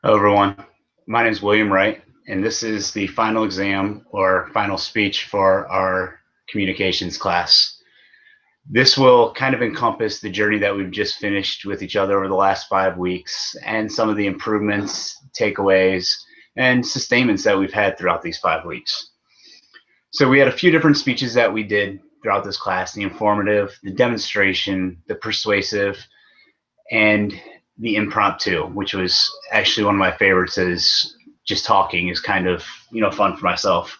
Hello, everyone. My name is William Wright, and this is the final exam or final speech for our communications class. This will kind of encompass the journey that we've just finished with each other over the last 5 weeks and some of the improvements, takeaways, and sustainments that we've had throughout these 5 weeks. So we had a few different speeches that we did throughout this class: the informative, the demonstration, the persuasive, and the impromptu, which was actually one of my favorites. Is just talking is kind of fun for myself.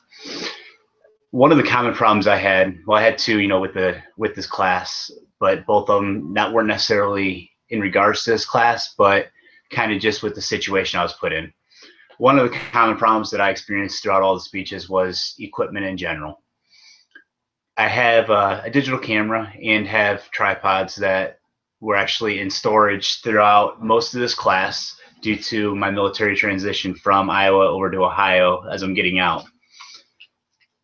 One of the common problems I had, well, I had two, with this class, but both of them weren't necessarily in regards to this class, but kind of just with the situation I was put in. One of the common problems that I experienced throughout all the speeches was equipment in general. I have a digital camera and have tripods that were actually in storage throughout most of this class due to my military transition from Iowa over to Ohio as I'm getting out.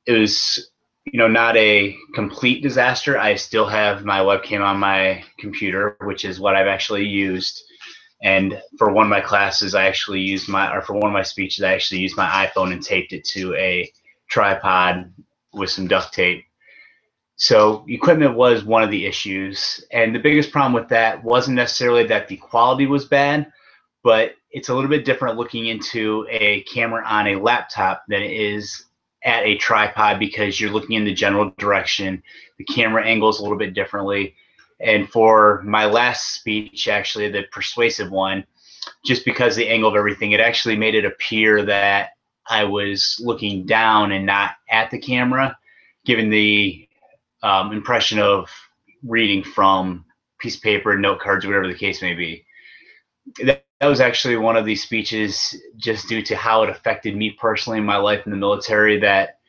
It was, not a complete disaster. I still have my webcam on my computer, which is what I've actually used. And for one of my classes, for one of my speeches, I actually used my iPhone and taped it to a tripod with some duct tape. So equipment was one of the issues, and the biggest problem with that wasn't necessarily that the quality was bad, but it's a little bit different looking into a camera on a laptop than it is at a tripod, because you're looking in the general direction. The camera angles a little bit differently. And for my last speech, actually the persuasive one, just because the angle of everything, it actually made it appear that I was looking down and not at the camera, given the impression of reading from piece of paper, note cards, whatever the case may be. That was actually one of these speeches, just due to how it affected me personally in my life in the military, that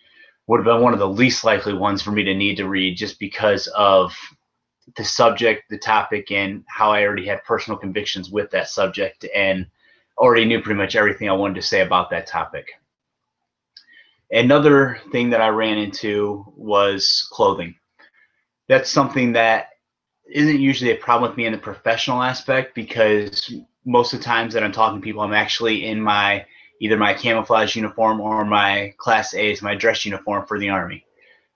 would have been one of the least likely ones for me to need to read, just because of the subject, the topic, and how I already had personal convictions with that subject and already knew pretty much everything I wanted to say about that topic. Another thing that I ran into was clothing. That's something that isn't usually a problem with me in the professional aspect, because most of the times that I'm talking to people, I'm actually in either my camouflage uniform or my Class A's, my dress uniform for the Army.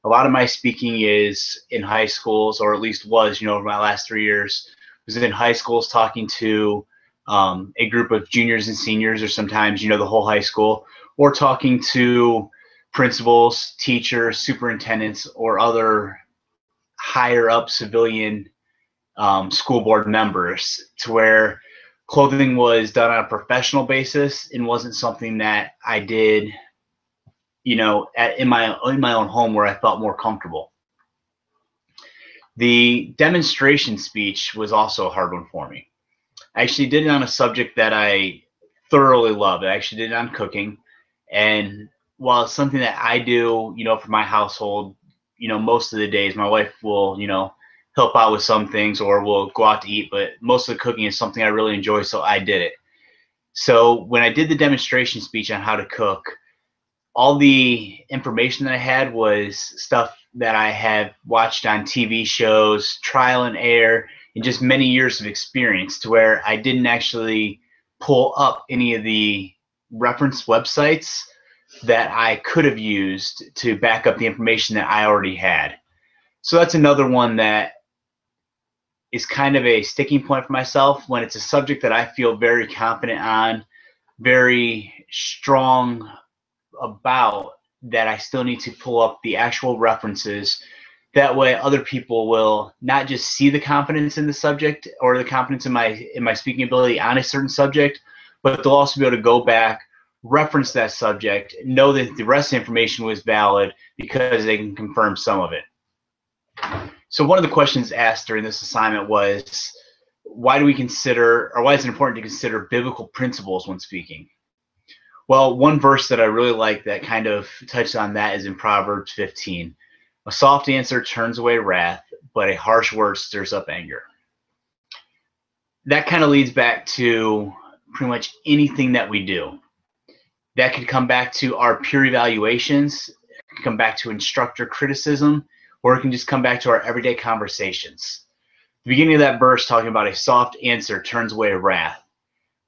A lot of my speaking is in high schools, or at least was, over my last 3 years, was in high schools talking to a group of juniors and seniors, or sometimes, the whole high school, or talking to principals, teachers, superintendents, or other higher up civilian school board members, to where clothing was done on a professional basis and wasn't something that I did, in my own home where I felt more comfortable. The demonstration speech was also a hard one for me. I actually did it on a subject that I thoroughly love. I actually did it on cooking, and while it's something that I do, for my household, most of the days my wife will, help out with some things, or we'll go out to eat, but most of the cooking is something I really enjoy, so I did it. So when I did the demonstration speech on how to cook, all the information that I had was stuff that I had watched on TV shows, trial and error, and just many years of experience, to where I didn't actually pull up any of the reference websites that I could have used to back up the information that I already had. So that's another one that is kind of a sticking point for myself when it's a subject that I feel very confident on, very strong about, that I still need to pull up the actual references. That way other people will not just see the confidence in the subject, or the confidence in my speaking ability on a certain subject, but they'll also be able to go back, reference that subject, know that the rest of the information was valid because they can confirm some of it. So one of the questions asked during this assignment was, why is it important to consider biblical principles when speaking? Well, one verse that I really like that kind of touches on that is in Proverbs 15. A soft answer turns away wrath, but a harsh word stirs up anger. That kind of leads back to pretty much anything that we do. That could come back to our peer evaluations, it could come back to instructor criticism, or it can just come back to our everyday conversations. The beginning of that verse talking about a soft answer turns away wrath.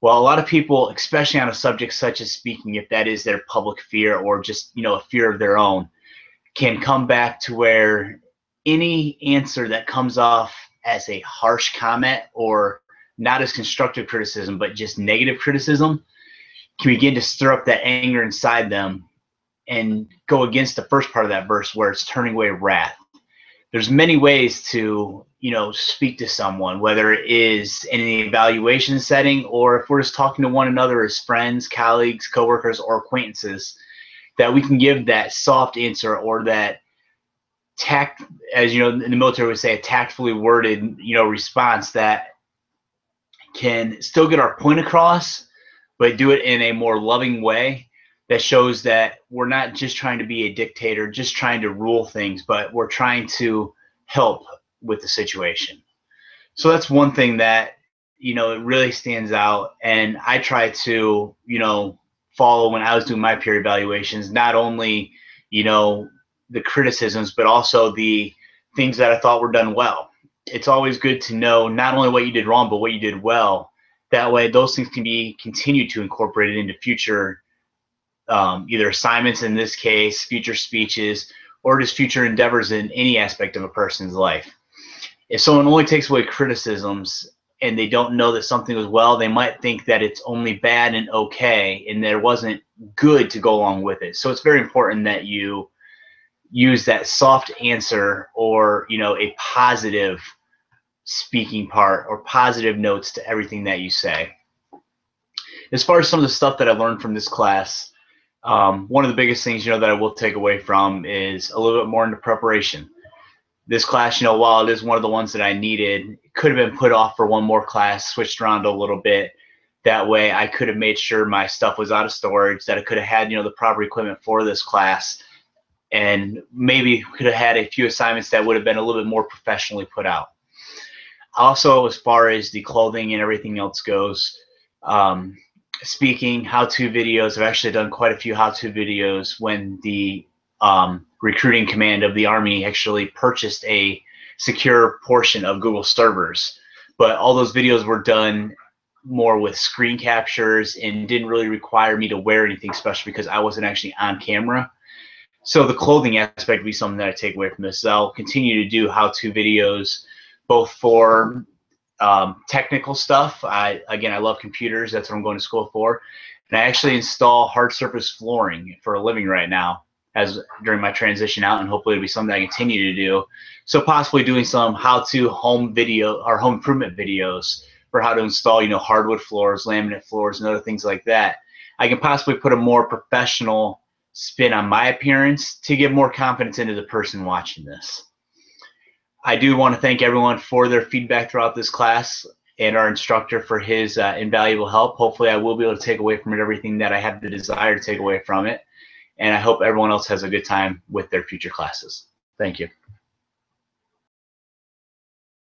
Well, a lot of people, especially on a subject such as speaking, if that is their public fear or just, a fear of their own, can come back to where any answer that comes off as a harsh comment or not as constructive criticism, but just negative criticism, can begin to stir up that anger inside them and go against the first part of that verse where it's turning away wrath. There's many ways to, speak to someone, whether it is in an evaluation setting or if we're just talking to one another as friends, colleagues, coworkers, or acquaintances, that we can give that soft answer or that tact, as you know, in the military we say, a tactfully worded, response that can still get our point across, but do it in a more loving way that shows that we're not just trying to be a dictator, just trying to rule things, but we're trying to help with the situation. So that's one thing that, it really stands out. And I try to, follow when I was doing my peer evaluations, not only, the criticisms, but also the things that I thought were done well. It's always good to know not only what you did wrong, but what you did well. That way, those things can be continued to incorporate it into future either assignments in this case, future speeches, or just future endeavors in any aspect of a person's life. If someone only takes away criticisms and they don't know that something was well, they might think that it's only bad and okay, and there wasn't good to go along with it. So it's very important that you use that soft answer or, a positive speaking part or positive notes to everything that you say. As far as some of the stuff that I learned from this class, one of the biggest things, that I will take away from is a little bit more into preparation. This class, while it is one of the ones that I needed, it could have been put off for one more class, switched around a little bit. That way I could have made sure my stuff was out of storage, that I could have had, the proper equipment for this class, and maybe could have had a few assignments that would have been a little bit more professionally put out. Also, as far as the clothing and everything else goes, speaking how-to videos, I've actually done quite a few how-to videos when the recruiting command of the Army actually purchased a secure portion of Google servers. But all those videos were done more with screen captures and didn't really require me to wear anything special because I wasn't actually on camera. So the clothing aspect would be something that I take away from this. So I'll continue to do how-to videos both for technical stuff. I love computers. That's what I'm going to school for. And I actually install hard surface flooring for a living right now as during my transition out, and hopefully it'll be something I continue to do. So possibly doing some how-to home video or home improvement videos for how to install, hardwood floors, laminate floors, and other things like that. I can possibly put a more professional spin on my appearance to give more confidence into the person watching this. I do want to thank everyone for their feedback throughout this class and our instructor for his invaluable help. Hopefully I will be able to take away from it everything that I have the desire to take away from it. And I hope everyone else has a good time with their future classes. Thank you.